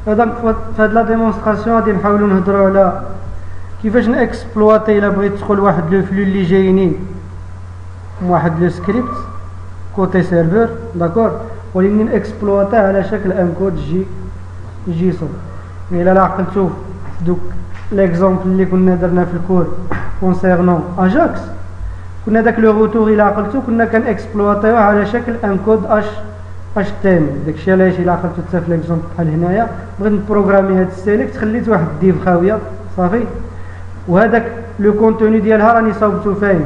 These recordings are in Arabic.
دونك في هاد لا ديمونستراسيون غادي نحاولوا نهضروا على كيفاش ناكسبلواتي الا بغيت تدخل واحد لو فلو اللي جايني واحد لو سكريبت كوتي سيرفر داكور ولكن ناكسبلواتيه على شكل ان كود جيسون. الا لا عقلتوا دوك ليكزامبل اللي كنا درنا في الكور كونسيرنون اجاكس كنا داك لو روتور الا عقلتوا كنا كناكسبلواتيوه على شكل ان كود اش تيم. داكشي علاش الا عقلتوا حتى في ليكزامبل بحال هنايا بغيت نبروغرامي هاد السيليكت خليت واحد ديف خاويه صافي وهذاك لو كونتوني ديالها راني صاوبتو فاين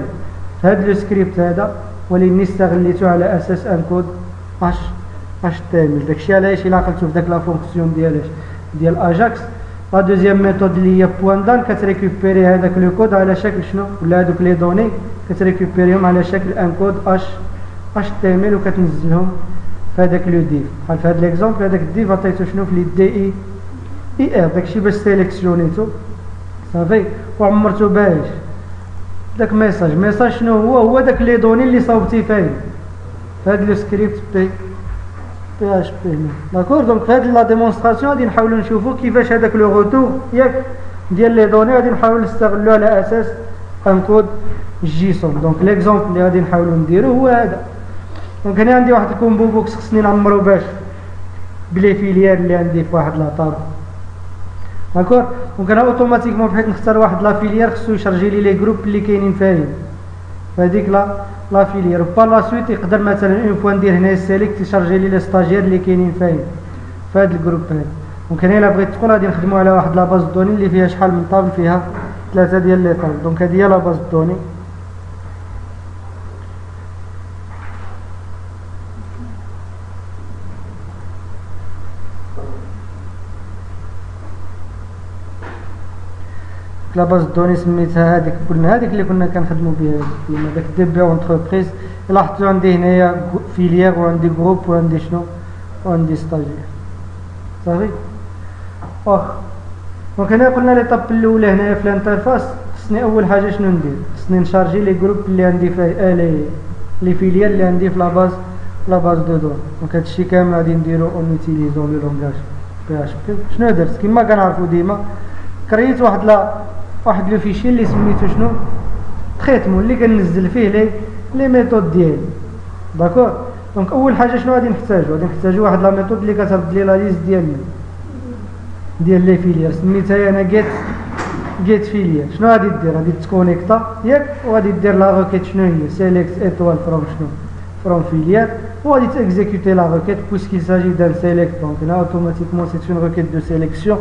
في هاد لو سكريبت هذا ولكن استغليتو على اساس ان كود اش تيم. داكشي علاش الا عقلتوا في داك لا فونكسيون ديال اجاكس لا دوزيام ميثود اللي هي بوان دان كتريكوبيري هذاك لو كود على شكل شنو ولا هذوك لي دوني كتريكوبيريهم على شكل ان كود اش تي ام ال وكتنزلهم في هذاك لو ديف. بحال في هذا ليكزامبل هذاك الديف عطيتو شنو في لي دي اي ار داكشي باش سيليكسيونيتو صافي وعمرتو باش داك ميساج شنو هو داك لي دوني اللي صاوبتي فين في هذا لو سكريبت بي اش بي داكور. دونك في هذه لا ديمونستراسيون غادي نحاولوا نشوفوا كيفاش هذاك لو روتور ياك ديال لي دوني غادي نحاولوا نستغلوه على اساس ان كود جيسون. دونك ليكزامبل اللي غادي نحاولوا نديرو هو هذا. دونك هنا عندي واحد الكومبو بوكس خصني نعمرو باش بلي فيليير اللي عندي في واحد لاطاب داكور. دونك انا اوتوماتيكمون بحيت نختار واحد لا فيليير خصو يشارجي لي جروب اللي كاينين فيهم فهاديك لا فيليير با لا سويت يقدر مثلا اون فوا ندير هنا سيليكت يشارجي لي لي ستاجير اللي كاينين فين في هذا الجروب هذا. دونك هنا الا بغيت تدخل غادي نخدموا على واحد لا باز دوني اللي فيها شحال من طابل فيها 3 ديال لي طابل. دونك هذه هي لا باز دوني لا باز دوني سميتها هذيك قلنا هذيك اللي كنا كنخدموا بها ديما داك دي بي اونتربريز. لاحظتوا عندي هنايا فيليير وعندي جروب وعندي شنو وعندي ستاجير صافي واخ. دونك هنا قلنا ليطاب الاولى هنايا في الانترفاس خصني اول حاجه شنو ندير خصني نشارجي لي جروب اللي عندي فيه لي فيليير اللي عندي في لا باز دو دون. دونك هادشي كامل غادي نديرو اون يوتيليزون لو لونغاج بي اش بي. شنو درت كما كنعرفوا ديما كريت واحد لو فيشي اللي سميتو شنو تريتمون اللي كننزل فيه لي ميثود ديالي داكور. دونك اول حاجه شنو غادي نحتاجو واحد لا ميثود اللي كترد لي لا ليست ديال لي فيليير سميتها انا جيت فيليير. شنو غادي دير غادي تكونيكتا ياك وغادي دير لا روكيت شنو هي سيليكت ايطوال فروم شنو فروم فيليير وغادي تيكزيكوتي لا روكيت بويسكيل ساجي دان سيليكت. دونك هنا اوتوماتيكمون سي اون روكيت دو سيليكسيون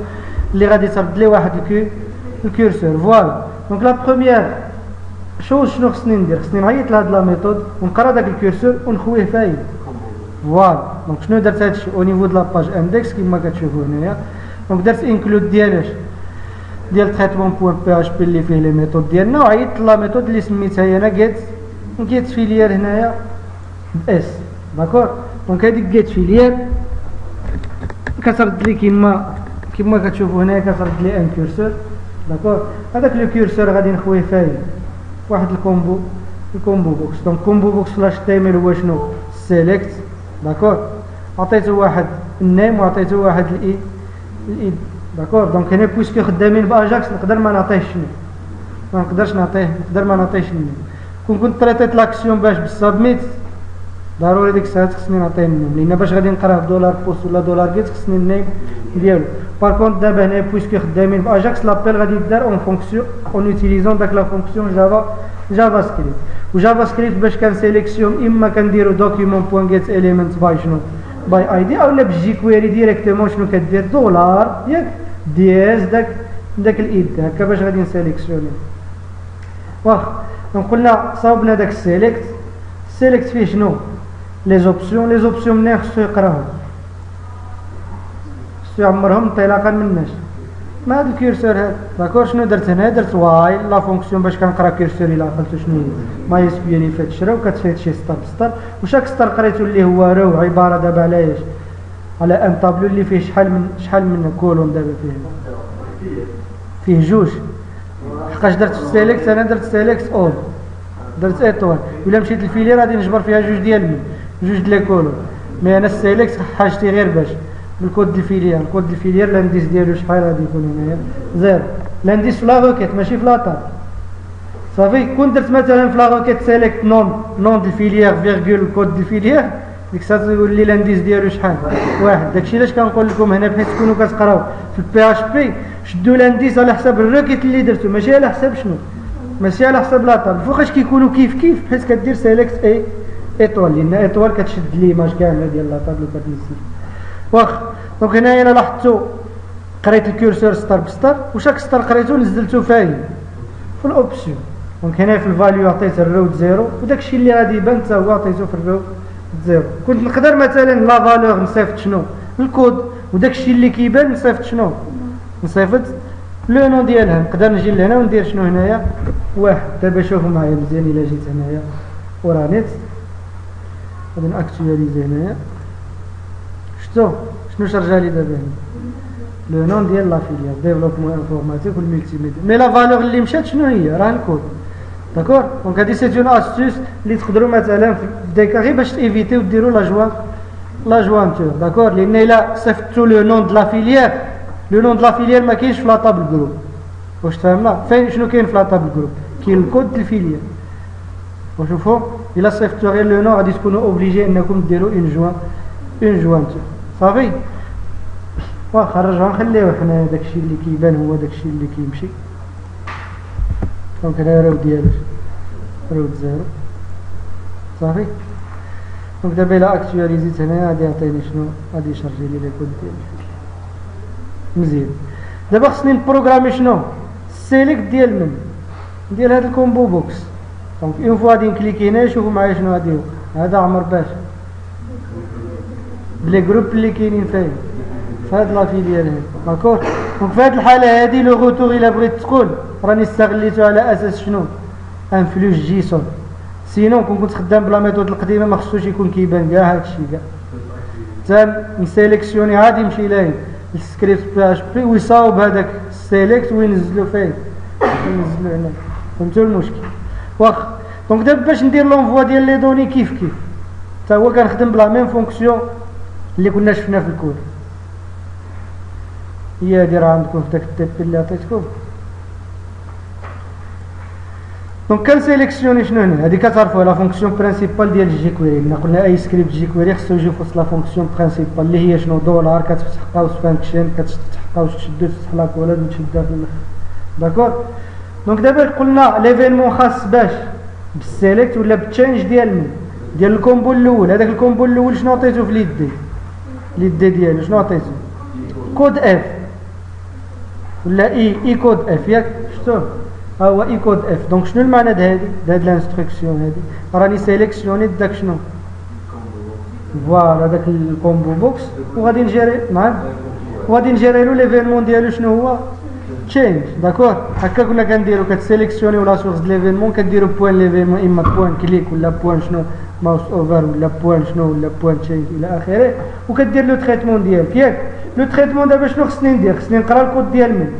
اللي غادي ترد لي واحد الكورسور فوالا. دونك لا بروميير شوز شنو خصني ندير خصني نعيط لهاد لا ميثود ونقرا داك الكورسور ونخويه فاين فوالا. دونك شنو درت هادشي او نيفو د لاباج اندكس كما كتشوفوا هنايا. دونك درت انكلود ديال تريتمون بوين بي اش بي اللي فيه لي ميثود ديالنا وعيطت لا ميثود اللي سميتها انا جيت فيليير هنايا اس داكور. دونك هذيك جيت فيليير كترد لي كما كتشوفوا هنايا كترد لي ان كورسور داكور. هذاك لو كورسور غادي نخويه فاين واحد الكومبو بوكس. دونك كومبو بوكس فلاش تايمر هو شنو سيليكت داكور. عطيته واحد النيم وعطيته واحد الايد داكور. دونك هنا بويسكو خدامين باجاكس نقدر ما نعطيهش شنو ما نقدرش نقدر ما نعطيهش النيم. كنت تريتيت لاكسيون باش بالسابميت ضروري ديك الساعات خصني نعطيه النيم لان باش غادي نقراه بدولار بوست ولا دولار جيت خصني النيم ديالو. بار كونت دابا هنا بويسكو خدامين باجاكس لابيل غادي يدار اون فونكسيون اون يوتيليزون داك لا فونكسيون جافا سكريبت. وجافا سكريبت باش كنسيليكسيون اما كنديرو دوكيومون بوين جيت اليمنت باي شنو باي اي دي اولا بجي كويري ديريكتومون شنو كدير دولار ياك دياز داك الايد هكا باش غادي نسيليكسيوني واخ. دونك قلنا صاوبنا داك السيليكت فيه شنو لي زوبسيون منين خصو يقراهم خصو يعمرهم انطلاقا من الناس ما هاد الكورسور هذا داكور. شنو درت هنا درت وايل لا فونكسيون باش كنقرا كورسور الا عقلتو شنو هي ما يسبيني فهاد الشرا وكتفيت شي ستار وشاك ستار قريتو اللي هو رو عباره دابا على ايش على ان طابلو اللي فيه شحال من كولون دابا فيه جوج. حقاش درت سيليكت انا درت سيليكت اول درت ايطوال ولا مشيت للفيلير غادي نجبر فيها جوج ديال لي كولون مي انا السيليكت حاجتي غير بالكود دي فيليير. الكود دي فيليير لانديس ديالو شحال غادي يكون هنايا؟ زيرو. لانديس في لا روكيت ماشي في لاطاب. صافي كون درت مثلا في لا روكيت سيليكت نون دي فيليير فيرغول الكود دي فيليير، ديك الساعه يولي لانديس ديالو شحال؟ واحد. داكشي علاش كنقول لكم هنا بحيث تكونوا كتقراو في البي اش بي شدوا لانديس على حساب الروكيت اللي درتو، ماشي على حساب شنو، ماشي على حساب لاطاب. فوقاش كيكونوا كيف بحيث كدير سيليكت ايطوال، لان ايطوال كتشد ليماج كامله ديال لاطاب اللي كتنزل. واخا دونك هنايا الا لاحظتوا قريت الكورسور سطر بسطر، وشاك سطر قريتو نزلتو فين؟ في الاوبسيون. دونك هنا في الفاليو عطيت الروت زيرو، وداكشي اللي غادي يبان حتى هو عطيتو في الروت زيرو. كنت نقدر مثلا لا فالور نصيفط شنو؟ الكود، وداكشي اللي كيبان نصيفط شنو؟ نصيفط لو نون ديالها. نقدر نجي لهنا وندير شنو هنايا؟ واحد. دابا شوفوا معايا مزيان الا جيت هنايا ورانيت غادي ناكتواليزي هنايا. شتو شنو شرجع لي دابا هنا؟ لو نون ديال لا فيليير ديفلوبمون انفورماتيك والملتي ميديا. مي لا فالور اللي مشات شنو هي؟ راه الكود. داكور. دونك هادي سيت اون استوس اللي تقدروا مثلا في ديكا غير باش تيفيتيو ديروا لا جوانتور. داكور. لان الا صيفطتوا لو نون د لا فيليير، لو نون د لا فيليير ما كاينش في لا طابل جروب. واش تفهمنا؟ فين شنو كاين في لا طابل جروب؟ كاين الكود ديال الفيليير. وشوفوا الا صيفطتوا غير لو نون غادي تكونوا اوبليجي انكم ديروا اون جوانتور. صافي. واخا نرجعو نخليو حنا داكشي اللي كيبان هو داكشي اللي كيمشي. دونك هنا راهو ديالو روت زيرو. صافي. دونك دابا الا اكتواليزيت هنا غادي يعطيني شنو؟ غادي يشرجي لي الكود ديالي مزيان. دابا خصني نبروغرامي شنو؟ السيليكت ديال من؟ ديال هاد الكومبو بوكس. دونك اون فوا غادي نكليكي هنا شوفوا معايا شنو غادي يوقع. هذا عمر باش بلي جروب اللي كاينين فين؟ في هاد لا فيليير هادي. داكور. دونك في هاد الحاله هادي لو غوتور الا بغيت تقول راني استغليتو على اساس شنو؟ ان فلوس جيسون. سينون كنت خدام بلا ميثود القديمه ما خصوش يكون كيبان كاع هادشي كاع. حتى نسيليكسيوني عادي يمشي لاين السكريبت بي اش بي ويصاوب هذاك السيليكت وينزلو فين؟ ينزلو هنا. فهمتوا المشكل؟ واخا. دونك دابا باش ندير لونفوا ديال لي دوني كيف حتى هو كنخدم بلا ميم فونكسيون اللي كنا شفنا في الكود. هي هادي راه عندكم في داك التيب اللي عطيتكم. دونك كنسيليكسيوني شنو هنا؟ هادي كتعرفوا لا فونكسيون برينسيبال ديال الجي كويري. قلنا اي سكريبت جي كويري خصو يجي في وسط لا فونكسيون برينسيبال اللي هي شنو؟ دولار. كتفتح قوس فانكشن، كتفتح قوس تشدو تفتح لا كولاد وتشدها في الاخر. داكور. دونك دابا قلنا ليفينمون خاص باش بالسيليكت ولا بالتشينج ديال من؟ ديال الكومبو الاول. هذاك الكومبو الاول شنو عطيتو في ليد ديالو؟ شنو عطيتو؟ كود اف ولا اي كود اف ياك؟ شفتوه؟ ها هو اي كود اف. دونك شنو المعنى هاد الانستركسيون هادي؟ راني سيليكسيوني داك شنو؟ فوالا داك الكومبو بوكس وغادي نجيري وغادي نجيري له ليفينمون ديالو شنو هو؟ تشينج. داكور. هكا كنا كنديرو كتسيليكسيونيو لا سورس د ليفينمون كديرو بوين ليفينمون اما بوين كليك ولا بوين شنو ماوس اوفر ولا بوين شنو ولا بوين تشينج الى اخره وكدير لو تريتمون ديالك ياك. لو تريتمون دابا شنو خصني ندير؟ خصني نقرا الكود ديال من؟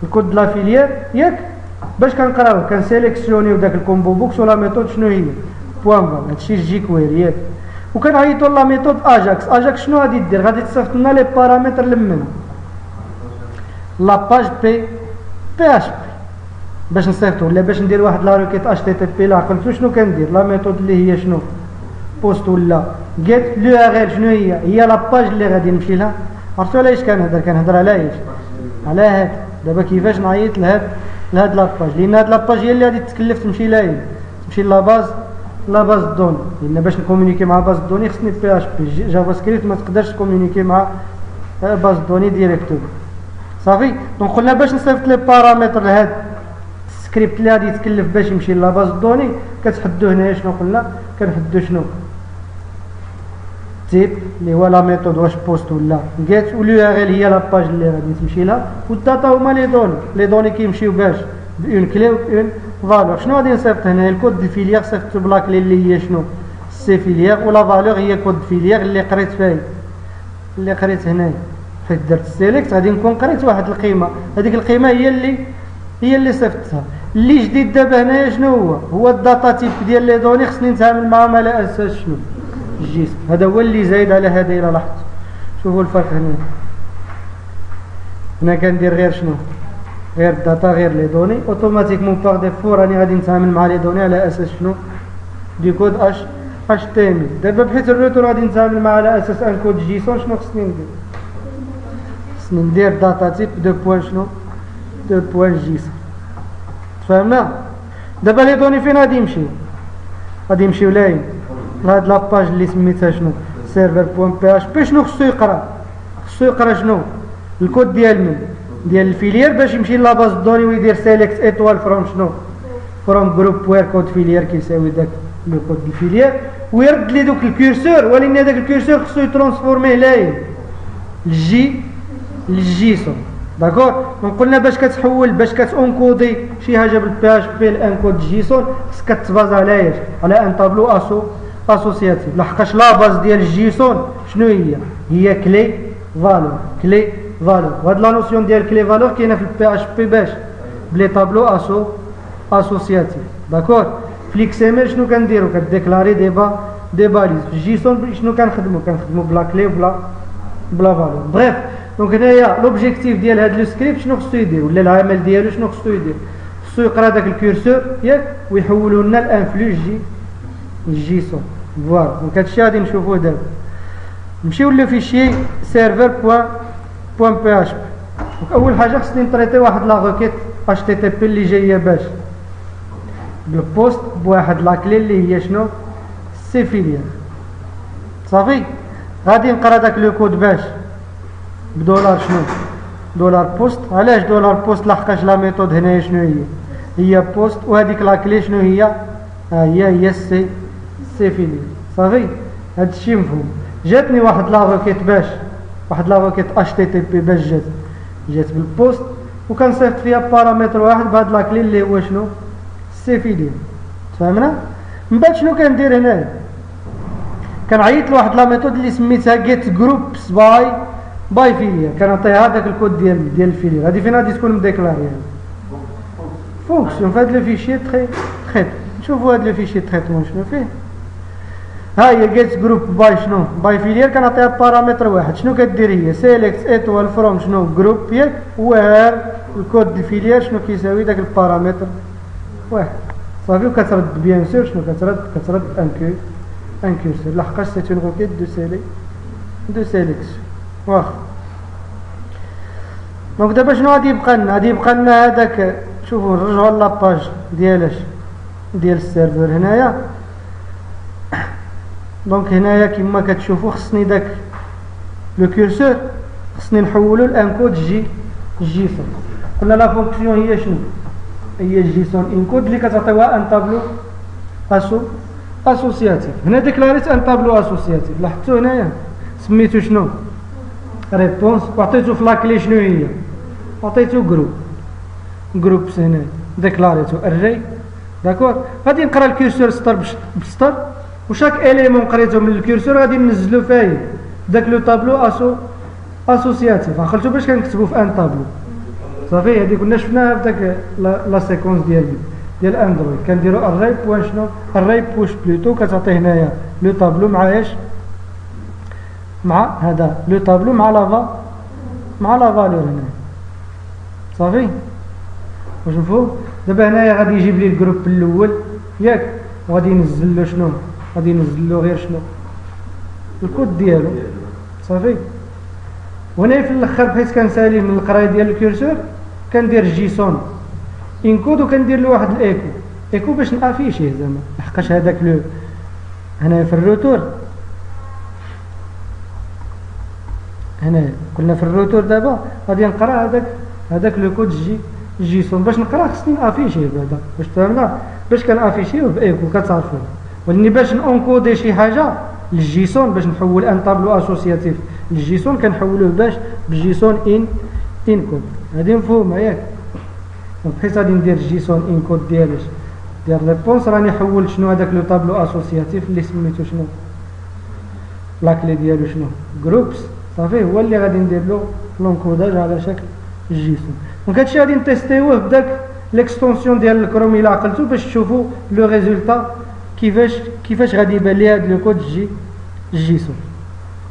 الكود د لا فيليير ياك. باش كنقراوه كنسيليكسيونيو داك الكومبو بوكس ولا ميثود شنو هي؟ بوان فال. هادشي جي كويري ياك. وكنعيطوا لا ميثود اجاكس شنو غادي دير؟ غادي تصيفط لنا لي بارامتر لمن؟ لاباج بي اش بي باش نصيفطو ولا باش ندير واحد لا روكيت اش تي تي بي. لا عقلتو شنو كندير؟ لا ميثود اللي هي شنو؟ بوست ولا جيت لو ار ال. شنو هي لاباج اللي غادي نمشي لها. عرفتوا علاش كنهضر على ايش؟ على هاد. دابا كيفاش نعيط لهاد لاباج؟ لان هاد لاباج هي اللي غادي تكلف تمشي لاين تمشي لا باز دوني. لان باش نكومونيكي مع باز دوني خصني بي اش بي. جافا سكريبت ما تقدرش تكومونيكي مع باز دوني ديريكتوم. صافي. دونك قلنا باش نصيفط لي بارامتر لهاد السكريبت اللي غادي يتكلف باش يمشي لاباز دوني كتحدو هنايا شنو قلنا؟ كنحدو شنو؟ تيب اللي هو لا ميثود واش بوست ولا جيت واليو ار ال هي لاباج اللي غادي تمشي لها والداتا هما لي دوني كيمشيو باش بأون كلي وبأون فالور. شنو غادي نصيفط هنا؟ الكود ديال فيليير صيفطو بلا كلي اللي هي شنو؟ سي فيليير ولا فالور هي كود فيليير اللي قريت فين؟ اللي قريت هنايا. فاش درت السيليكت غادي نكون قريت واحد القيمه، هذيك القيمه هي اللي صيفطتها. اللي جديد دابا هنايا شنو هو الداتا تيب ديال لي دوني خصني نتعامل معاهم على اساس شنو؟ الجيسم. هذا هو اللي زايد على هذا. الى لاحظت شوفوا الفرق هنا كندير غير شنو غير الداتا غير لي دوني اوتوماتيكمون باغ ديفو راني غادي نتعامل مع لي دوني على اساس شنو دي كود اش تي ام دابا بحيث الروتور غادي نتعامل مع على اساس ان كود جيسون شنو خصني ندير خصني ندير داتا تيب دو بوين شنو دو بوين جيسون تفهمنا دابا لي دوني فين غادي يمشيو غادي يمشيو لاين لهاد لاباج اللي سميتها شنو سيرفر بوين بي اش بي شنو خصو يقرا شنو الكود ديال الفيلير باش يمشي لاباز دوني ويدير سيليكت ايطوال فروم شنو فروم جروب وير كود فيلير كيساوي داك لو كود الفيلير ويرد لي دوك الكورسور ولكن هذاك الكورسور خصو يترانسفورميه لاين للجيسون داكور قلنا باش كتحول باش كتونكودي شي حاجه بالبي اش بي الانكود جيسون خصك تبازا على على ان طابلو اسوسياتيف لحقاش لا باز ديال الجيسون شنو هي كلي فالور وهاد لا نوسيون ديال كلي فالور كاينه في البي اش بي باش بلي طابلو اسوسياتيف داكور في الاكساميل شنو كنديرو كديكلاري دي باليز في الجيسون شنو كنخدمو بلا كلي بلا فالور بريف دونك هنايا لوبجيكتيف ديال هاد لو سكريبت شنو خصو يدير ولا العمل ديالو شنو خصو يدير خصو يقرا داك الكورسور ياك ويحولوا لنا الانفلو الجيسون فوالا دونك هادشي غادي نشوفوه دابا نمشيو لو فيشي سيرفر بوان بي اش بي دونك اول حاجه خصني نطريطي واحد لا روكيت اش تي تي بي اللي جايه باش بالبوست بواحد لاكلي اللي هي شنو سي فيلير صافي غادي نقرا داك لو كود باش بدولار شنو دولار بوست علاش دولار بوست لحقاش لا ميثود هنايا شنو هي بوست وهذيك لاكلي شنو هي سي فيلير صافي هادشي مفهوم جاتني واحد لا روكيت باش واحد لا روكيت اش تي تي بي باش جات بالبوست وكنصيفط فيها بارامتر واحد بهاد لاكلي اللي هو شنو سي فيلير تفهمنا من بعد شنو كندير هنايا كنعيط لواحد لا ميثود اللي سميتها جيت جروبس باي فيلير كنعطيها هذاك الكود ديال الفيلير هذه فين غادي تكون مديكلاري فونكسيون في هذا لو فيشي تريت نشوفوا هذا لو فيشي تريتمون شنو فيه ها هي جيت جروب باي شنو باي فيلير كنعطيها بارامتر واحد شنو كدير هي سيليكت ايتوال فروم شنو جروب ياك وير الكود ديال الفيلير شنو كيساوي داك البارامتر واحد صافي وكترد بيان سور شنو كترد ان كورسور لحقاش سي اون روكيت دو سيليكسيون واخا دونك دابا شنو غادي يبقى لنا هذاك شوفوا نرجعوا لاباج ديال السيرفر هنايا دونك هنايا كما كتشوفوا خصني داك لو كورسور خصني نحولو لانكود جيسون قلنا لا فونكسيون هي شنو هي الجيسون انكود اللي كتعطيوها ان طابلو اسوسياتيف هنا ديكلاريت ان طابلو اسوسياتيف لاحظتوا هنايا سميتو شنو ريبونس وعطيتو في لاكلي شنو هي عطيتو جروبس هنا ديكلاريتو اري داكور غادي نقرا الكورسور سطر بسطر وشاك اليمون قريتو من الكورسور غادي ننزلو فاين داك لو طابلو اسوسياتيف عقلتو باش كنكتبو في ان طابلو صافي هادي كنا شفناها في داك لا سيكونس ديال اندرويد كنديرو اري بوين شنو اري بوش بلوتو كتعطي هنايا لو طابلو مع ايش مع هذا لو طابلو مع لا فالور هنا صافي واش نشوفوا دابا هنايا غادي يجيب لي الجروب الاول ياك وغادي ينزل له شنو غادي ينزل له غير شنو الكود ديالو صافي وهنا في الاخر بحيث كنسالي من القرايه ديال الكورسور كندير جيسون انكود وكندير له واحد الايكو باش نافيشيه زعما لحقاش هذاك لو هنا في الروتور هنا قلنا في الروتور دابا غادي نقرا هذاك لو كود جيسون باش نقرا خصني نافيشيه بعدا باش فهمنا باش كنافيشيه بايكو كتعرفوا ولكن باش نونكودي شي حاجه للجيسون باش نحول ان طابلو اسوسياتيف للجيسون كنحولوه باش بالجيسون انكود هذه مفهومه ياك بحيث غادي ندير جيسون انكود ديال ريبونس راني حولت شنو هذاك لو طابلو اسوسياتيف اللي سميتو شنو لاكلي ديالو شنو جروبس صافي هو اللي غادي ندير له لونكوداج على شكل جيسون دونك هادشي غادي نتيستيوه بداك ليكستونسيون ديال الكروم الى عقلتو باش تشوفوا لو ريزولتا كيفاش غادي يبان لي هاد لو كود جيسون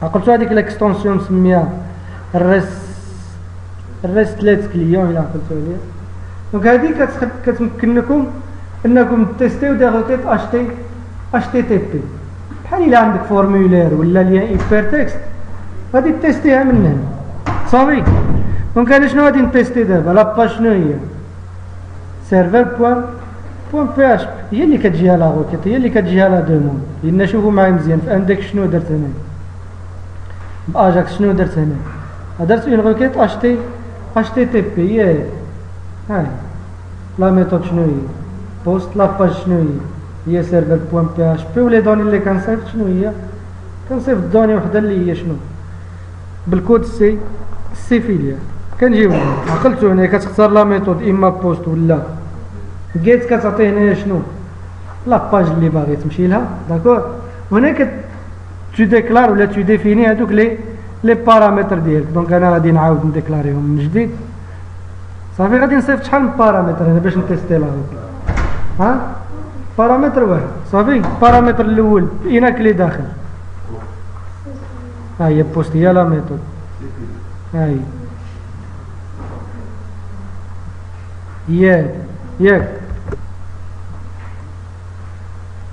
عقلتوا هذيك الاكستونسيون مسميها الريستليت كليون الى عقلتوا عليها. دونك هذه كتمكنكم انكم تيستيو دي روكيت اش تي تي بي، بحال الا عندك فورمولير ولا ليان هايبر تكست غادي تيستيها من هنا صافي. دونك انا شنو غادي نتيستي دابا؟ لاباج شنو هي؟ سيرفر بوان بي اش بي هي اللي كتجيها لا روكيت، هي اللي كتجيها لا دوموند. لان شوفوا معايا مزيان في اندكس شنو درت هنا، باجاكس شنو درت هنا؟ درت اون روكيت اش تي تي بي. هي هاي لا ميثود شنو هي؟ بوست لاباج شنو هي سيرفر بوان بي اش بي. ولي دوني اللي كنصيفط شنو هي؟ كنصيفط دوني وحده اللي هي شنو بالكود سي فيليا. كنجيو عقلتو هنا كتختار لا ميثود اما بوست ولا جيت، كتعطي هنايا شنو لاباج اللي باغي تمشي لها داكور. وهنا تو ديكلار ولا تو ديفيني هذوك لي بارامتر ديالك. دونك انا غادي نعاود نديكلاريهم من جديد صافي. غادي نصيفط شحال من بارامتر هنا باش نتيستي لا ها بارامتر واحد صافي. البارامتر الاول اين كلي داخل ها هي بوست هي لا ميثود هاي ياك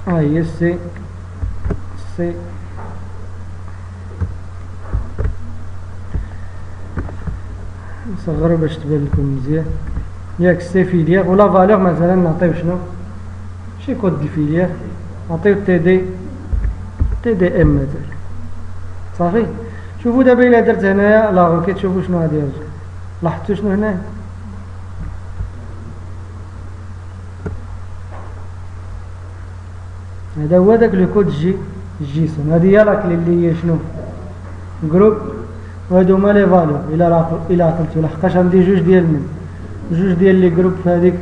هاي سي نصغرو باش تبان لكم مزيان. ياك سي فيليير ولا فالور مثلا نعطيو شنو شي كود دي فيليير نعطيو تي دي ام مثلا صافي. شوفوا دابا الا درت هنايا لا روكيت شوفوا شنو غادي يرجع. لاحظتوا شنو هنا؟ هذا هو داك لو كود جيسون. هذه هي لاكلي اللي هي شنو جروب، وهادو هما لي فالور. الى عقلتو لحقاش عندي جوج ديال لي جروب في هذيك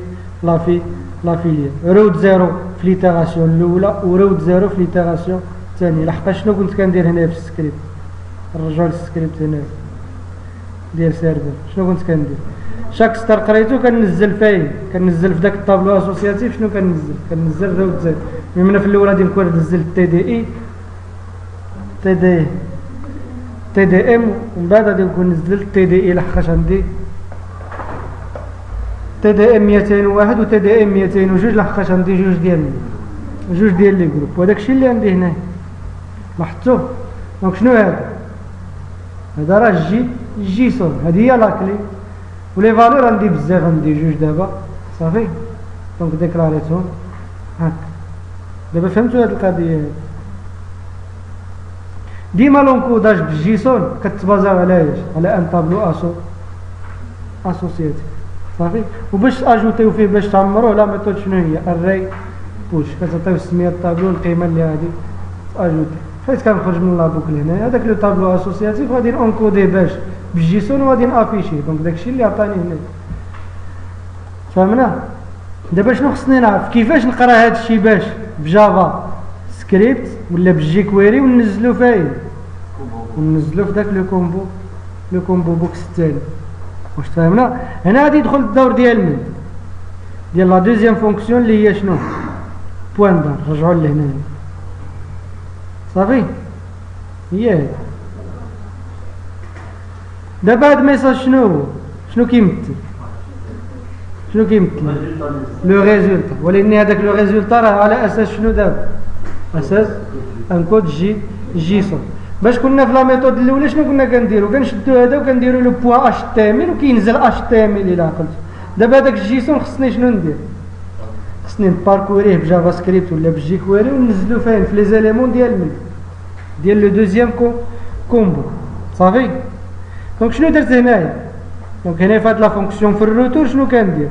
لا فيليير. روت زيرو في ليتيراسيون الاولى وروت زيرو في ليتيراسيون الثانيه. لحقاش شنو كنت كندير هنا في السكريبت؟ نرجعو للسكريبت هنا ديال سيرفر. شنو كنت كندير؟ شاك ستار قريتو كنزل فين؟ كنزل في داك الطابلو اسوسياتيف. شنو كنزل روت زيرو. من في الاول غادي نكون نزل تي دي اي تي دي ام، ومن بعد غادي نكون نزل تي دي اي لحقاش عندي تي دي ام 201 و تي دي ام 202 لحقاش عندي جوج ديال لي جروب. وهداك الشيء اللي عندي هنا لاحظتوه. دونك شنو هذا راه جيسون. هذه هي لاكلي ولي فالور عندي بزاف، عندي جوج دابا صافي. دونك ديكلاريتهم هاك. دابا فهمتوا هاد القضيه هادي. ديما لونكوداج بالجيسون كتبازاو على ان طابلو اسوسياتيف صافي. وباش اجوتيو فيه باش تعمروه لا ميثود شنو هي؟ الري بوش. كتعطيو سميه الطابلو القيمه اللي غادي اجوتي. حيت كنخرج من لابوكل هنا هذاك لو طابلو اسوسياتيف غادي نونكودي باش بالجيسون وغادي نافيشي. دونك داكشي اللي عطاني هنا فهمنا. دابا شنو خصني نعرف؟ كيفاش نقرا هذا الشيء باش بجافا سكريبت ولا بالجي كويري وننزلو فين؟ وننزلو في داك لو كومبو بوكس الثاني. واش فهمنا؟ هنا غادي يدخل الدور ديال لا دوزيام فونكسيون اللي هي شنو؟ بوان دار. رجعوا لهنا صافي. هي دابا هاد الميساج شنو كيمثل؟ لو ريزولتا. ولكن هذاك لو ريزولتا راه على اساس شنو دابا؟ اساس ان كود جيسون. باش كنا في لا ميثود الاولى شنو كنا كنديرو؟ كنشدو هذا وكنديرو لو بوان اش تي ام ال وكينزل اش تي ام ال الى عقلت. دابا هذاك الجيسون خصني شنو ندير؟ خصني نباركوريه بجافا سكريبت ولا بالجي كويري وننزلو فين؟ في لي زيليمون ديال لو دوزيام كومبو صافي. دونك شنو درت هنايا؟ دونك هنا في هاد لا فونكسيون في الروتور شنو كندير؟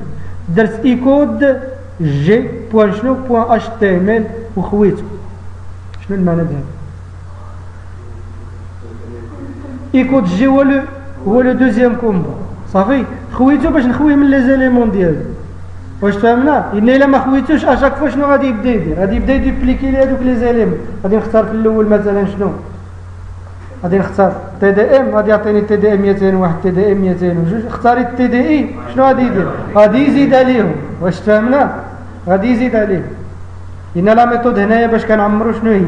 درت اي كود جي بوان شنو بوان اش تي ام ال وخويتو. شنو المعنى ديال هذا؟ اي كود جي هو لو دوزيام كومبو صافي. خويتو باش نخويه من لي زيليمون ديالو. واش فهمنا؟ الا ما خويتوش اشاك فوا شنو غادي يبدا يدير؟ غادي يبدا يدوبليكي لي هذوك لي زيليمون. غادي نختار في الاول مثلا شنو؟ غادي نختار تي دي ام. غادي يعطيني تي دي ام 201 تي دي ام 202. اختاريت تي دي اي شنو غادي يدير؟ غادي يزيد عليهم. واش فهمنا؟ غادي يزيد عليهم. لان لا ميثود هنايا باش كنعمرو شنو هي؟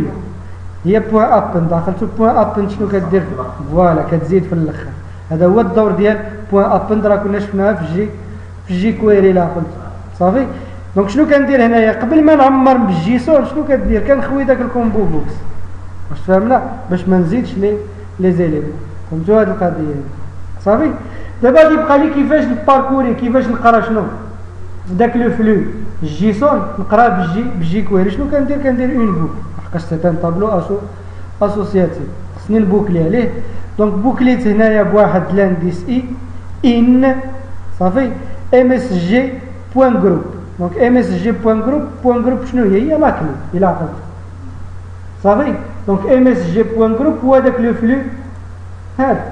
هي بوان ابن داخلتو بوان ابن شنو كدير فوالا كتزيد في الاخر هذا هو الدور ديال بوان ابن راه كنا شفناها في جي كويري لا قلت صافي. دونك شنو كندير هنايا قبل ما نعمر بالجيسون شنو كدير كنخوي داك الكومبو بوكس واش فهمنا باش ما نزيدش لي زيليمون. فهمتوا هذه القضيه صافي. دابا يبقى لي كيفاش نباركوري كيفاش نقرا شنو داك لو فلو الجيسون نقرا بالجي كويري. شنو كندير اون بوك لحقاش سي ان طابلو اسوسياتيف خصني نبوكلي عليه. دونك بوكليت هنايا بواحد لانديس ان صافي ام اس جي بوان جروب. دونك ام اس جي بوان جروب شنو هي لاكلي الى عقلت صافي. دونك ام اس جي بوان جروب هو داك لو فلو هذا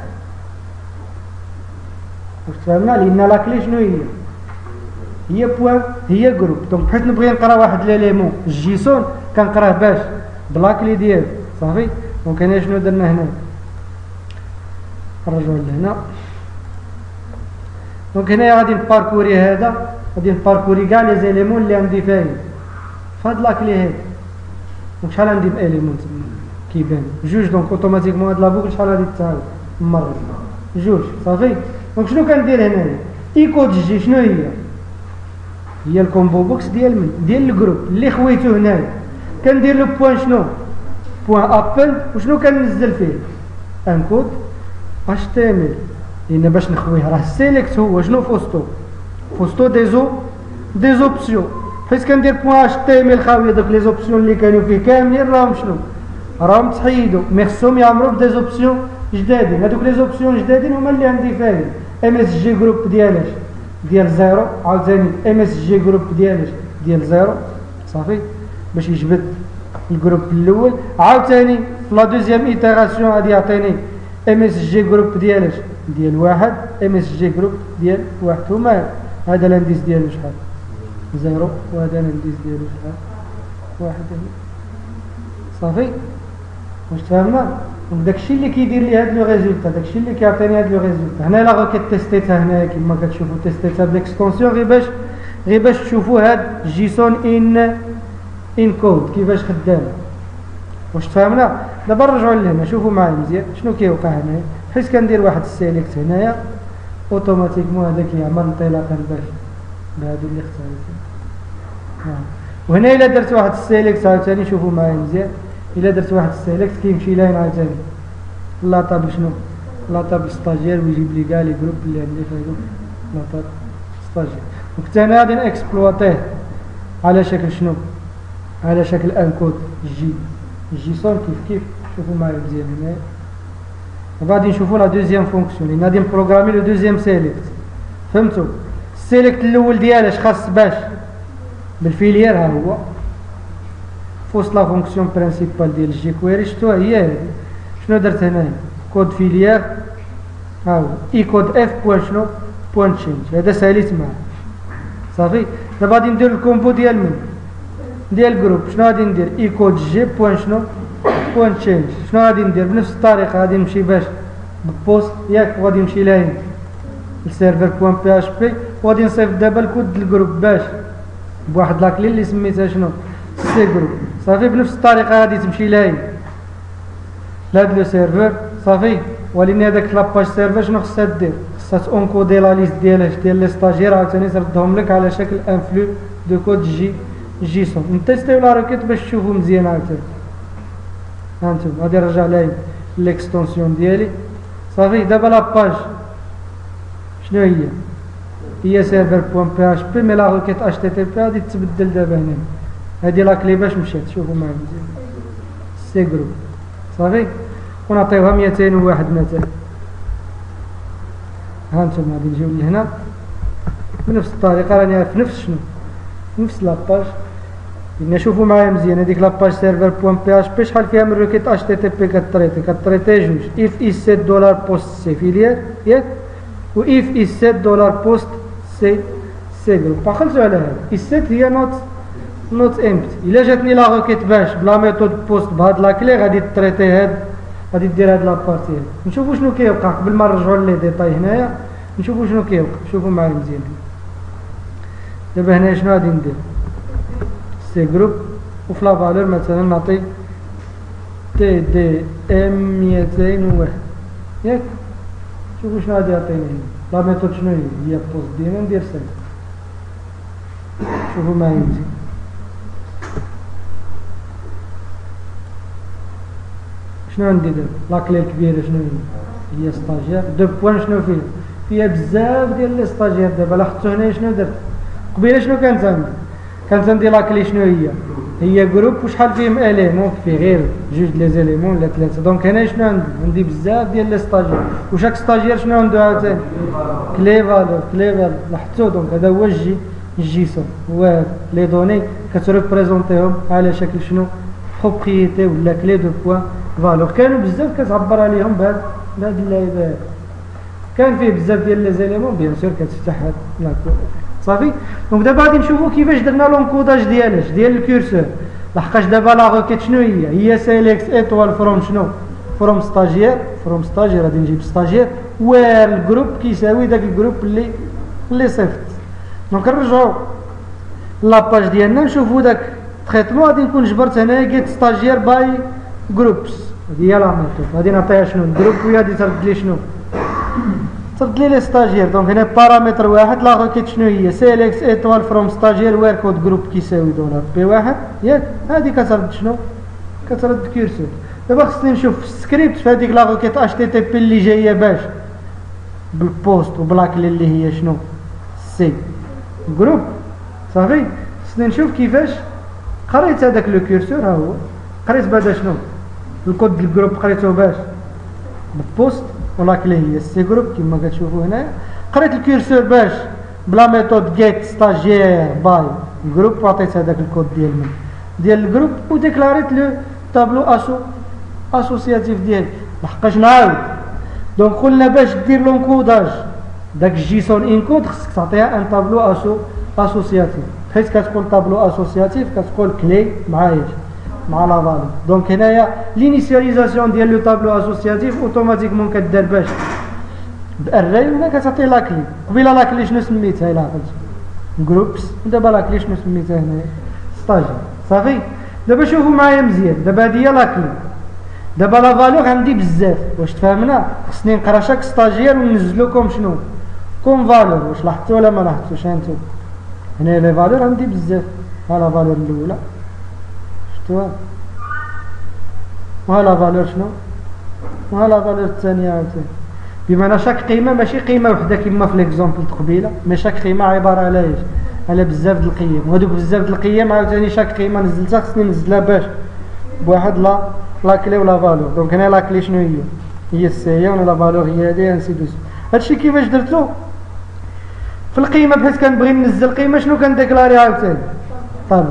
واش فهمنا لان لاكلي شنو هي بوان هي جروب. دونك بحيث نبغي نقرا واحد ليليمون الجيسون كنقراه باش بلاكلي ديالو صافي. دونك هنا شنو درنا هنا نرجعو لهنا. دونك هنايا غادي نباركوري هذا غادي نباركوري كاع لي زيليمون اللي عندي فاهم فهاد لاكلي هذا. دونك شحال عندي باليمون تما كيبان جوج. دونك اوتوماتيكمون هاد لابوكل شحال غادي تعاود مرة جوج صافي. دونك شنو كندير هنايا ايكود جي شنو هي الكومبو بوكس ديال الجروب اللي خويتو هنايا. كندير له بوان شنو بوان ابل وشنو كننزل فيه ان كود اش تي ام ال لان باش نخويه راه سيليكت هو شنو فوستو دي زوبسيون. حيت كندير بوان اش تي ام ال خاويه دوك لي زوبسيون اللي كانوا فيه كاملين راهم شنو راهم تحيدوا مي خصهم يعمروا بدي زوبسيون جدادين. هذوك لي زوبسيون جدادين هما اللي عندي فاهم ام اس جي جروب ديالاش ديال زيرو عاوتاني ام اس جي جروب ديالاش ديال زيرو صافي باش يجبد الجروب الاول. عاوتاني في لا دوزيام ايتيراسيون غادي يعطيني ام اس جي جروب ديالاش ديال واحد ام اس جي جروب ديال واحد. هما هذا الانديس ديالو شحال زيرو وهذا الانديس ديالو شحال واحد صافي. واش تفهمنا. داكشي اللي كيدير لي هاد لو ريزولتا داكشي اللي كيعطيني هاد لو ريزولتا. هنا لا غا كتيستيتها هنايا كما كتشوفوا تيستيتها بالاكستونسيون غير باش تشوفوا هاد جيسون ان كود كيفاش خدام. واش تفهمنا. دابا نرجعوا لهنا شوفوا معايا مزيان شنو كيوقع هنايا. حيت كندير واحد السيليكت هنايا اوتوماتيكمون هذا كيعمل انطلاقا باش بهادو اللي اختاريتهم. وهنا الا درت واحد السيليكت عاوتاني شوفوا معايا مزيان الا درت واحد السيليكت كيمشي لاين عاوتاني لا طابل شنو لا طابل ستاجير ويجيب لي كاع لي جروب اللي عندي في هذوك لا طابل ستاجير. وكنت انا غادي نكسبلواتيه على شكل شنو على شكل انكود جيسون كيف شوفوا معايا مزيان هنا. غادي نشوفوا لا دوزيام فونكسيون غادي نبروغرامي لو دوزيام سيليكت. فهمتوا السيليكت الاول ديالها خاص باش بالفيليير ها هو فوسط لا فونكسيون برينسيبال ديال الجي كويري شفتوها هي هذه. شنو درت هنا كود فيليير ها هو اي كود اف بوان شنو بوان تشينج. هذا ساليت معاه صافي. دابا غادي ندير الكومبو ديال ديال جروب. شنو غادي ندير اي كود جي بوان شنو بوان تشينج. شنو غادي ندير بنفس الطريقه غادي نمشي باش بوست ياك وغادي نمشي لاين السيرفر بوان بي اش بي وغادي نصيفط دابا الكود للجروب باش بواحد لاكلي اللي سميتها شنو سي جروب صافي. بنفس الطريقه غادي تمشي لاين لهاد لو سيرفر صافي. ولكن هذاك لاباج سيرفر شنو خصها دير خصها تونكودي لا ليست ديال لي ستاجير عاوتاني تردهم لك على شكل ان فلو دو كود جيسون. نتيستيو لا روكيت باش تشوفوا مزيان عاوتاني. هانتوما غادي نرجع لاين ليكستونسيون ديالي صافي. دابا لاباج شنو هي سيرفر بوان بي اش بي مي لا روكيت اش تي تي بي غادي تتبدل دابا هنا. هادي لاكلي باش مشات شوفوا معايا مزيان سي جروب صافي. ونعطيوها 201 مثلا. هانتوما غادي نجيو لهنا بنفس الطريقه راني عارف نفس لاباج. نشوفوا معايا مزيان هذيك لاباج سيرفر بوان بي اش بي شحال فيها من روكيت اش تي تي بي كتريتي جوج اف اي سيت دولار بوست سي فيليير ياك و اف اي سيت دولار بوست سي جروب. باخلتوا على هذا اي سيت هي نوت امبت. الا جاتني لا روكيت باش بلا ميثود بوست بهاد لاكلي غادي تريتي هاد غادي دير هاد لابارتي هاد. نشوفوا شنو كيوقع قبل ما نرجعوا لي ديتاي هنايا. نشوفوا شنو كيوقع شوفوا معايا مزيان. دابا هنا شنو غادي ندير سي جروب وفي لا فالور مثلا نعطي تي دي ام 201 ياك شوفوا شنو غادي يعطينا هنا لا ميثود شنو هي بوست ديما ندير سالب شوفوا معايا مزيان شنو عندي دابا لاكلي الكبيره شنو هي ستاجير دو بوان شنو فيها بزاف ديال لي ستاجير دابا لاحظتوا هنايا شنو درت قبيله شنو كانت عندي لاكلي شنو هي جروب وشحال فيهم اليمون فيه غير جوج لي زيليمون ولا ثلاثه دونك هنا شنو عندي بزاف ديال لي ستاجير وشاك ستاجير شنو عنده عاوتاني كلي فالور لاحظتوا دونك هذا هو الجيسون هو لي دوني كتريبريزونطيهم على شكل شنو بروبريتي ولا كلي دو بوان فالور كانوا بزاف كتعبر عليهم بهاد اللعيبه كان فيه بزاف ديال لي زيليمون بيان سور كتفتح هاد صافي دونك دابا غادي نشوفوا كيفاش درنا لونكوداج ديال الكورسور لحقاش دابا لا روكيت شنو هي سيليكت ايطوال فروم شنو فروم ستاجير غادي نجيب ستاجير وير الجروب كيساوي داك الجروب اللي صيفط دونك نرجعوا لاباج ديالنا نشوفوا داك تريتمون غادي نكون جبرت هنايا جيت ستاجير باي جروبس هذه هي لا ميثود غادي نعطيها شنو الجروب وهي غادي ترد لي شنو ترد لي ستاجير دونك هنا بارامتر واحد لا روكيت شنو هي سيليكت ايطوال فروم ستاجير وير كود جروب كيساوي دولار بي واحد ياك هذه كترد شنو كترد كيرسور دابا خصني نشوف السكريبت في هذيك لا روكيت اتش تي تي بي اللي جايه باش بالبوست وبلاكلي اللي هي شنو سي جروب صافي خصني نشوف كيفاش قريت هذاك لو كيرسور ها هو قريت بعدا شنو الكود ديال الجروب قريته باش بالبوست ولاكلي هي سي جروب كما كتشوفوا هنا قريت الكيرسور باش بلا ميثود جيت ستاجير باي جروب وعطيت هذاك الكود ديال الجروب وديكلاريت لو طابلو اسوسياتيف ديالي لحقاش نعاود دونك قلنا باش دير لونكوداج داك الجيسون انكود خصك تعطيها ان طابلو اسوسياتيف حيت كتقول طابلو اسوسياتيف كتقول كلي مع لا فالور دونك هنايا لينيسياليزاسيون ديال لو طابلو اسوسياتيف اوتوماتيكمون كدار باش باري ولا كتعطي لاكلي قبيله لاكلي شنو سميتها الا عقلت جروبس ودابا لاكلي شنو سميتها هنايا ستاجير صافي دابا شوفوا معايا مزيان دابا هادي هي لاكلي دابا لا فالور عندي بزاف واش تفهمنا خصني نقرا شاك ستاجير وننزل لكم شنو كوم فالور واش لاحظتوا ولا ما لاحظتوش هانتوما هنا لي فالور عندي بزاف ها لا فالور الاولى شفتوها وها لا فالور شنو وها لا فالور الثانيه عاوتاني بمعنى شاك قيمه ماشي قيمه وحده كما في ليكزومبل قبيله مي شاك قيمه عباره على ايش على بزاف د القيم وهذوك بزاف د القيم عاوتاني شاك قيمه نزلتها خصني ننزلها باش بواحد لا كلي ولا فالور دونك هنا لا كلي شنو هي السي ولا لا فالور هي هذه انسي دوس هادشي كيفاش درتو في القيمه بحيث كنبغي ننزل قيمه شنو كنديكلاري عاوتاني طيب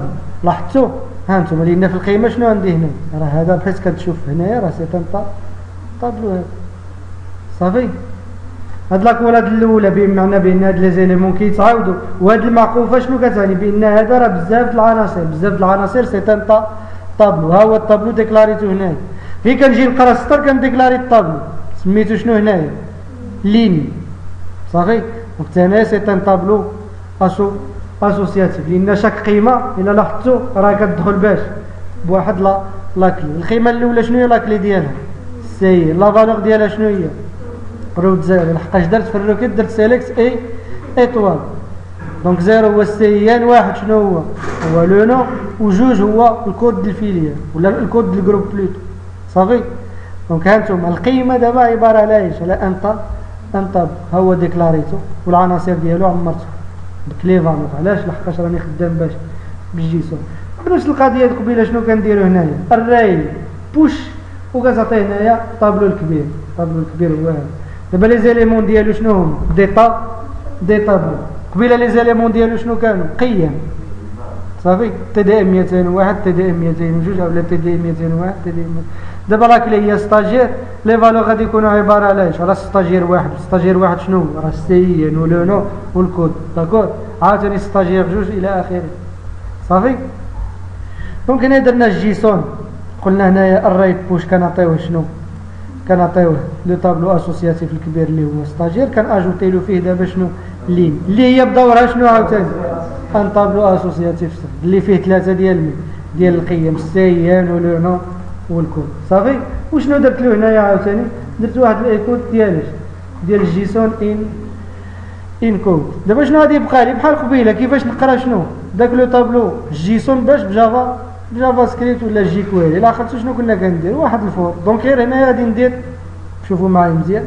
لاحظتوا ها انتم لان في القيمه شنو عندي هنا راه هذا بحيث كتشوف هنايا راه سي ان طابلو هذا صافي هاد لاكولاد الاولى بمعنى بان هاد لي زيليمون كيتعاودوا وهاد المعقوفه شنو كتعني بان هذا راه بزاف د العناصر سي ان طابلو ها هو الطابلو ديكلاريتو هنايا غير كنجي نقرا السطر كنديكلاري الطابلو سميتو شنو هنايا ليني صافي دونك هنا سي ان طابلو اسوسياتيف لان شاك قيمه الا لاحظتوا راه كتدخل باش بواحد لاكلي القيمه الاولى شنو هي لاكلي ديالها سي لا فالور ديالها شنو هي روت زيرو لحقاش درت في الروكيت درت سيليكت ايطوال دونك زيرو هو السيان واحد شنو هو لو نو وجوج هو الكود ديال الفيليا ولا الكود ديال الجروب بلوتو صافي دونك هانتوما القيمه دابا عباره على ايش على ان طاب ها هو ديكلاريتو والعناصر ديالو عمرته بكلي فالور علاش لحقاش راني خدام باش بالجيسون بنفس القضيه قبيله شنو كنديروا هنايا الراي بوش وكتعطي هنايا طابلو الكبير هو هذا دابا لي زيليمون ديالو شنو هما دي طابلو قبيله لي زيليمون ديالو شنو كانوا قيم صافي تي دي ام 201 تي دي ام 202 ولا تي دي ام 201 تي دي دابا راك لي هي ستاجير لي فالور غادي يكونوا عباره على ايش على ستاجير واحد شنو هو راه السي نو لو نو والكود داكور عاوتاني ستاجير جوج الى اخره صافي دونك هنا درنا الجيسون قلنا هنايا الرايت بوش كنعطيوه شنو كنعطيوه لو طابلو اسوسياتيف الكبير اللي هو ستاجير كناجوتي له فيه دابا شنو لين اللي هي بدورها شنو عاوتاني ان طابلو اسوسياتيف اللي فيه ثلاثه ديال القيم السي نو لو نو والكود صافي. وشنو درت له هنايا عاوتاني؟ درت واحد الايكود ديال الجيسون ان كود. دابا شنو غادي يبقى لي بحال قبيله كيفاش نقرا شنو داك لو طابلو جيسون باش بجافا سكريبت ولا جي كويري. لا خاطر شنو كنا كندير واحد الفور. دونك غير هنايا غادي ندير، شوفوا معايا مزيان،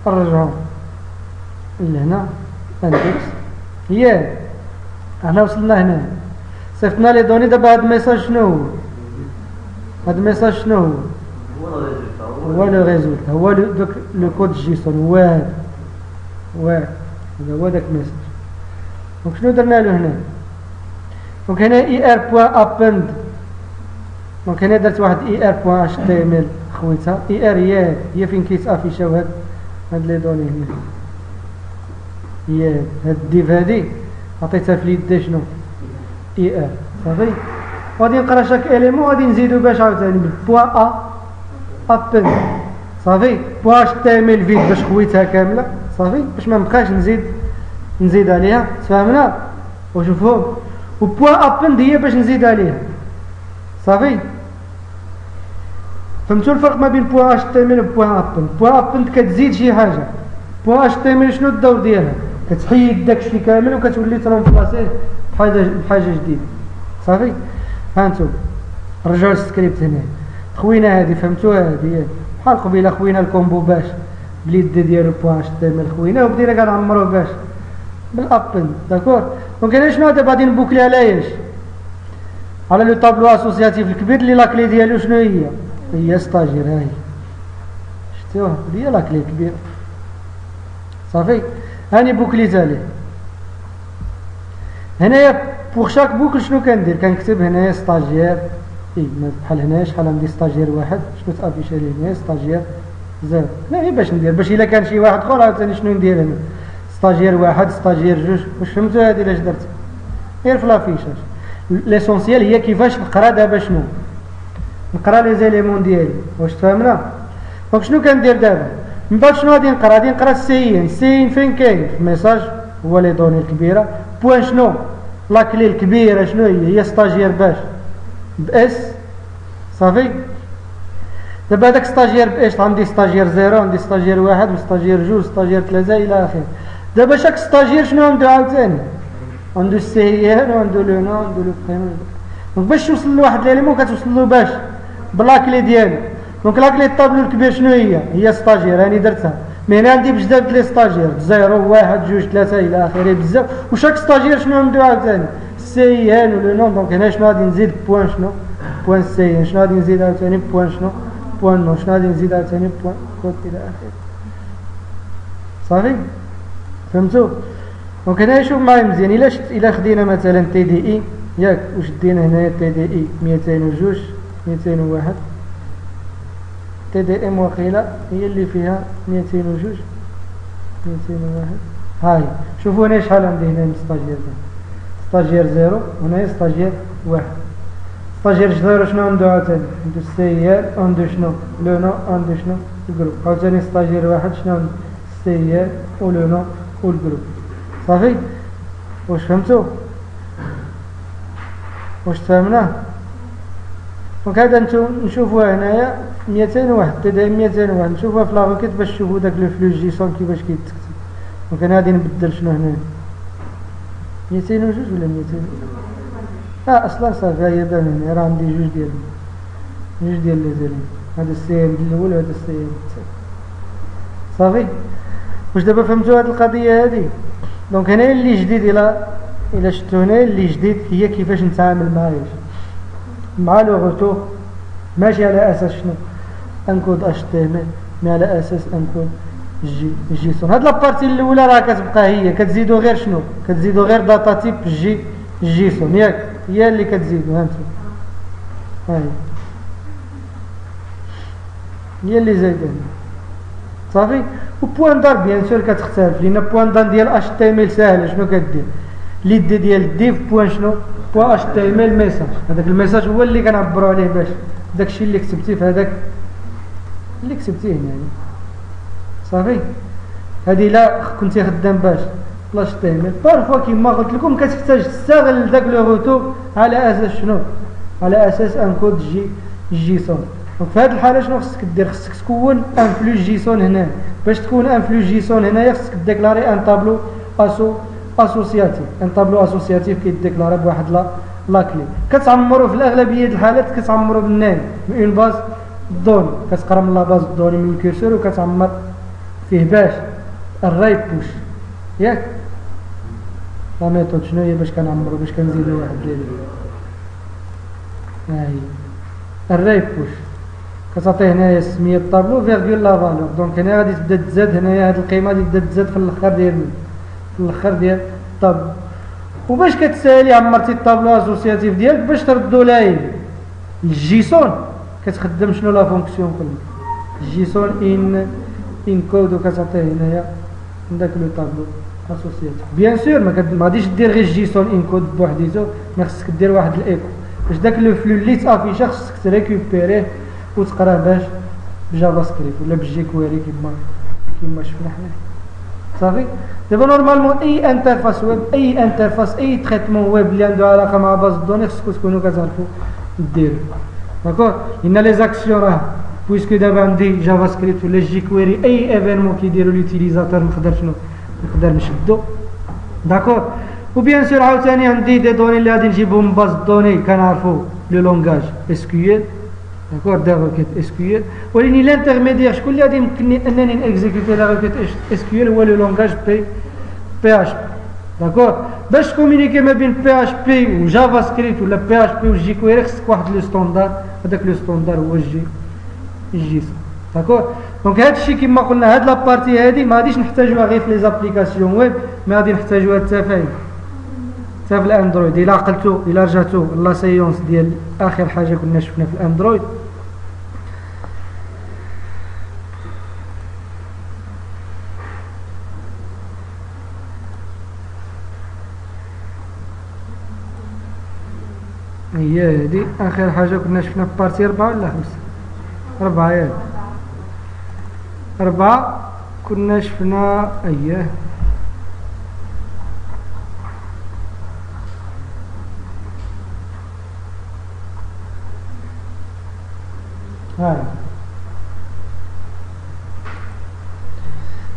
نرجعوا لهنا اندكس. ياك احنا وصلنا هنا صيفطنا لي دوني. دابا هاد الميساج شنو هو؟ هاد الميساج شنو هو؟ هو لو ريزولت، هو لو كود جيسون. هذا هو داك الميساج. دونك شنو درنا له هنا؟ دونك هنا اي ار بوان ابند. دونك هنا درت واحد اي ار بوان اش تي ام ال خويتها. اي ار هي فين كيتافيشاو هاد لي دوني هنا. هاد الديف هادي عطيتها في اليد شنو؟ اي ار صافي. غادي نقرا شاك اليمون غادي نزيدو باش عاوتاني بالبوان ابند صافي. بوان اش تي ام ال فيد باش خويتها كامله صافي، باش ما نبقاش نزيد عليها. تفهمنا؟ وشوفوا وبوان ابند هي باش نزيد عليها صافي. فهمتوا الفرق ما بين بوان اش تي ام ال وبوان ابند؟ بوان ابند كتزيد شي حاجه، بوان اش تي ام ال شنو الدور ديالها؟ كتحيد داكشي كامل وكتولي ترونبلاسيه بحاجه جديده صافي. هانتو رجعوا للسكريبت هنا. خوينا هذه فهمتوها؟ هذه بحال قبيله خوينا الكومبو باش باليد ديالو بوان اش تي ام ال خوينا وبدينا كنعمرو باش بالابن. داكور. دونك انا شنو دابا غادي نبوكلي على ايش؟ على لو طابلو اسوسياتيف الكبير اللي لاكلي ديالو شنو هي ستاجير. هاهي شفتوها هي لاكلي الكبير صافي. هاني بوكليت عليه. هنايا بوغ شاك بوكل شنو كندير؟ كنكتب هنايا ستاجير بحال هنايا شحال عندي ستاجير واحد شنو تافيشا لي هنايا ستاجير زيرو. هنا باش ندير باش الا كان شي واحد اخر عاوتاني شنو ندير هنا؟ ستاجير واحد ستاجير جوج. واش فهمتوا هادي علاش درت؟ غير في لافيشاج. ليسونسيال هي كيفاش نقرا دابا شنو؟ نقرا لي زيليمون ديالي. واش تفهمنا؟ دونك شنو كندير دابا؟ من بعد شنو غادي نقرا؟ غادي نقرا السي ان فين كاين؟ في ميساج هو لي دوني الكبيره بوان شنو؟ لاكلي الكبيره شنو هي ستاجير باش باس صافي. دابا هذاك ستاجير باش عندي ستاجير زيرو، عندي ستاجير واحد، ستاجير جوج، ستاجير ثلاثه الى اخره. دابا شاك ستاجير شنو عنده عاوتاني؟ عنده السي ان وعنده لو نو وعنده لو بريمون. دونك باش توصل لواحد ليليمون كتوصل له باش بلاكلي ديالو. دونك لاكلي الطابلو الكبير شنو هي ستاجير. راني درتها مي هنا عندي بزاف ديال لي ستاجير زيرو واحد جوج ثلاثه الى اخره بزاف. وشاك ستاجير شنو عنده عاوتاني؟ السي ان ولو نو. دونك هنا شنو غادي نزيد بوان شنو؟ بوان السي ان. شنو غادي نزيد عاوتاني؟ بوان شنو؟ بوان نو. شنو غادي نزيد عاوتاني؟ بوان كود الى اخره صافي. فهمتوا؟ دونك هنا شوف معايا مزيان. الا خدينا مثلا تي دي اي ياك وشدينا هنايا تي دي اي 202 201 تي دي ام واقيلا هي اللي فيها 202 201. هاي شوفوا هنا شحال عندي هنا من ستاجير. ستاجير زيرو وهنا ستاجير واحد. ستاجير زيرو شنو عنده عاوتاني؟ عنده السيار عنده شنو؟ لو نو عنده شنو؟ الجروب. عاوتاني ستاجير واحد شنو عنده؟ السيار ولو نو والجروب صافي. واش فهمتوا؟ واش تفهمنا؟ دونك هذا انتو نشوفوها هنايا 201 تي دي 201 نشوفوها في لاغوكيت باش تشوفوا داك لو فلو جيسون كيفاش كيتكتب. دونك انا غادي نبدل شنو هنا 202 ولا 200 اصلا صافي هي بان هنا راه عندي جوج ديال لي زيلين. هذا السي ام الاول وهذا السي ام الثاني صافي. واش دابا فهمتوا هذه القضيه هذه؟ دونك هنا اللي جديد الى شفتوا هنا اللي جديد هي كيفاش نتعامل مع لو غوتور ماشي على اساس شنو؟ انكود اش تي ام مي على اساس انكود جيسون. هاد لابارتي الاولى راه كتبقى هي كتزيدو غير شنو؟ كتزيدو غير داتا تيب جيسون ياك هي اللي كتزيدو. هانتو هي اللي زايده صافي. وبوان دار بيان سور كتختلف لان بوان دار ديال اش تي ام ال ساهله. شنو كدير؟ ليد ديال الديف بوان شنو؟ بوان اش تي ام ال ميساج. هذاك الميساج هو اللي كنعبروا عليه باش داكشي اللي كتبتيه في هذاك اللي كتبتيه هنا صافي. هذه لا كنتي خدام باش لاش تي ام ال بارفوا كيما قلت لكم كتحتاج تستغل داك لو روتور على اساس شنو؟ على اساس ان كود جيسون. دونك في هذه الحاله شنو خصك دير؟ خصك تكون ان فلوس جيسون هنا. باش تكون ان فلوس جيسون هنايا خصك ديكلاري ان طابلو اسوسياتيف. ان طابلو اسوسياتيف كيديكلاري بواحد لا كلي. كتعمروا في الاغلبيه ديال الحالات كتعمروا بالنام اون باز دوني. كتقرا من لا باز دوني من الكورسور وكتعمر فيه باش الرايت بوش ياك. لا ميثود شنو هي باش كنعمروا باش كنزيدوا واحد ليل هاي الرايت بوش. كتعطيه هنايا السميه الطابلو فيرغول لا فالور. دونك هنا غادي تبدا تزاد هنايا هاد القيمه غادي تبدا تزاد في الاخر ديال الطابلو. وباش كتسالي عمرتي الطابلو اسوسياتيف ديالك باش تردو لاين الجيسون كتخدم شنو لا فونكسيون كلها الجيسون ان كود وكتعطيه هنايا داك لو طابلو اسوسياتيف. بيان سور ما غاديش دير غير الجيسون ان كود بوحديتو، ما خصك دير واحد الايكو باش داك لو فلو اللي تافيشا خصك تريكوبيريه وتقراه باش بجافا سكريبت ولا بالجي كويري كيما شفنا حنا صافي. دابا نورمالمون اي انترفاس ويب اي تريتمون ويب اللي عنده علاقه مع باز الدوني خصكم تكونوا كتعرفوا ديروا داكور. ان لي زاكسيون راه بويسكو دابا عندي جافا سكريبت ولا جي كويري اي ايفينمون كيديروا لوتيليزاتور نقدر نشدو داكور. وبيان سور عاوتاني عندي دي دوني اللي غادي نجيبهم من باز الدوني كنعرفوا لو لونغاج اس كيو ال داكور دي روكيت اس كيو ال. ولكن لانترميديير شكون اللي غادي يمكنني انني نيكزيكوتي لا روكيت اس كيو ال هو لو لونغاج بي اش بي داكور. باش كومونيكي ما بين بي اش بي وجافا سكريبت ولا بي اش بي وجي كويري خصك واحد لو ستوندار. هذاك لو ستوندار هو الجيسون داكور. دونك هذا الشيء كما قلنا هاد لابارتي هادي ما غاديش نحتاجوها غير في لي زابليكاسيون ويب، ما غادي نحتاجوها حتى فين حتى في الاندرويد. الا عقلتو الا رجعتو لا سيونس ديال اخر حاجه كنا شفنا في الاندرويد هي هادي اخر حاجه كنا شفنا في بارتي 4 ولا 5 4 ياك 4 كنا شفنا اييه هاي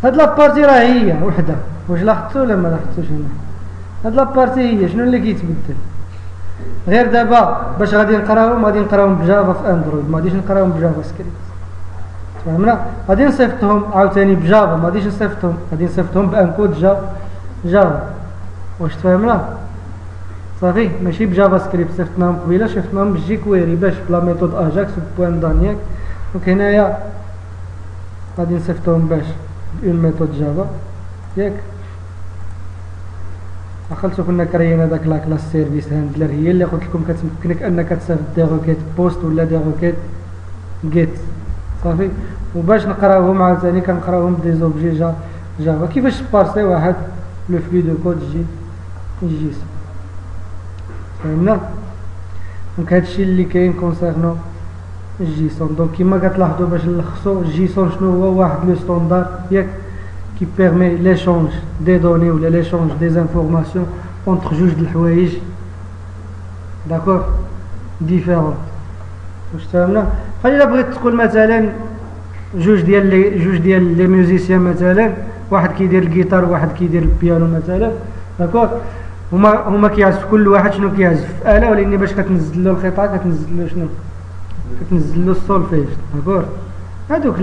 هاد لابارتي راه هي وحده. واش لاحظتوا ولا ما لاحظتوش هنا؟ هاد لابارتي هي شنو اللي كيتبدل غير دابا باش غادي نقراوهم بجافا في اندرويد، ما غاديش نقراوهم بجافا سكريبت فهمنا. غادي نصيفطهم عاوتاني بجافا، ما غاديش نصيفطهم غادي نصيفطهم بانكود جافا واش تفهمنا صافي. ماشي بجافا سكريبت صيفطناهم قبيله صيفطناهم بالجي كويري باش بلا ميثود اجاكس بوان دانياك. دونك هنايا غادي نصيفطوهم باش اون ميثود جافا ياك. عقلتو كنا كرينا داك لا كلاس سيرفيس هاندلر هي اللي قلت لكم كتمكنك انك تصيفط دي روكيت بوست ولا دي روكيت جيت صافي. وباش نقراوهم عاوتاني كنقراوهم بدي زوبجي جافا كيفاش تبارسي واحد لو فلو دو كود جيسون فهمنا. دونك هادشي اللي كاين كونسيرنو الجيسون. دونك كيما كتلاحظوا باش نلخصوا الجيسون شنو هو واحد لو ستوندار ياك qui permet l'échange des données ou l'échange des informations entre جوج د الحوايج داكور ديفيرون واش فهمنا. بحال الا بغيت تقول مثلا جوج ديال لي ميوزيسيان مثلا واحد كيدير الجيتار وواحد كيدير البيانو مثلا داكور هما كيعزف كل واحد شنو كيعزف في آلة، ولكن باش كتنزل له القطعه كتنزل له شنو كتنزل له السولفيج داكور. هذوك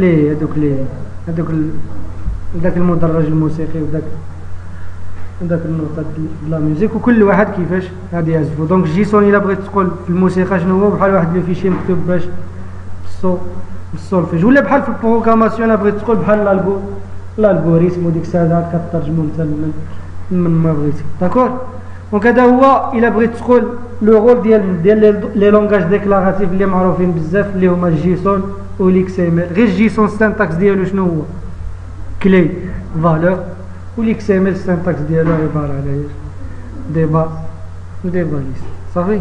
داك المدرج الموسيقي وداك النوطه د لا ميوزيك وكل واحد كيفاش غادي يعزفوا. دونك جيسون الا بغيت تقول في الموسيقى شنو هو بحال واحد لو فيشي مكتوب باش بالسولفيج، ولا بحال في البروغراماسيون الا بغيت تقول بحال الالغوريثم وديك الساعات كترجمو انت من ما بغيتي داكور. دونك هذا هو الا بغيت تقول لو رول ديال لي لونغاج ديكلاراتيف اللي معروفين بزاف اللي هما الجيسون والاكس ام ال. غير الجيسون السينتاكس ديالو شنو هو كلي فالور، والاكس ام ال السينتاكس ديالو عباره على ديبا ليست صافي.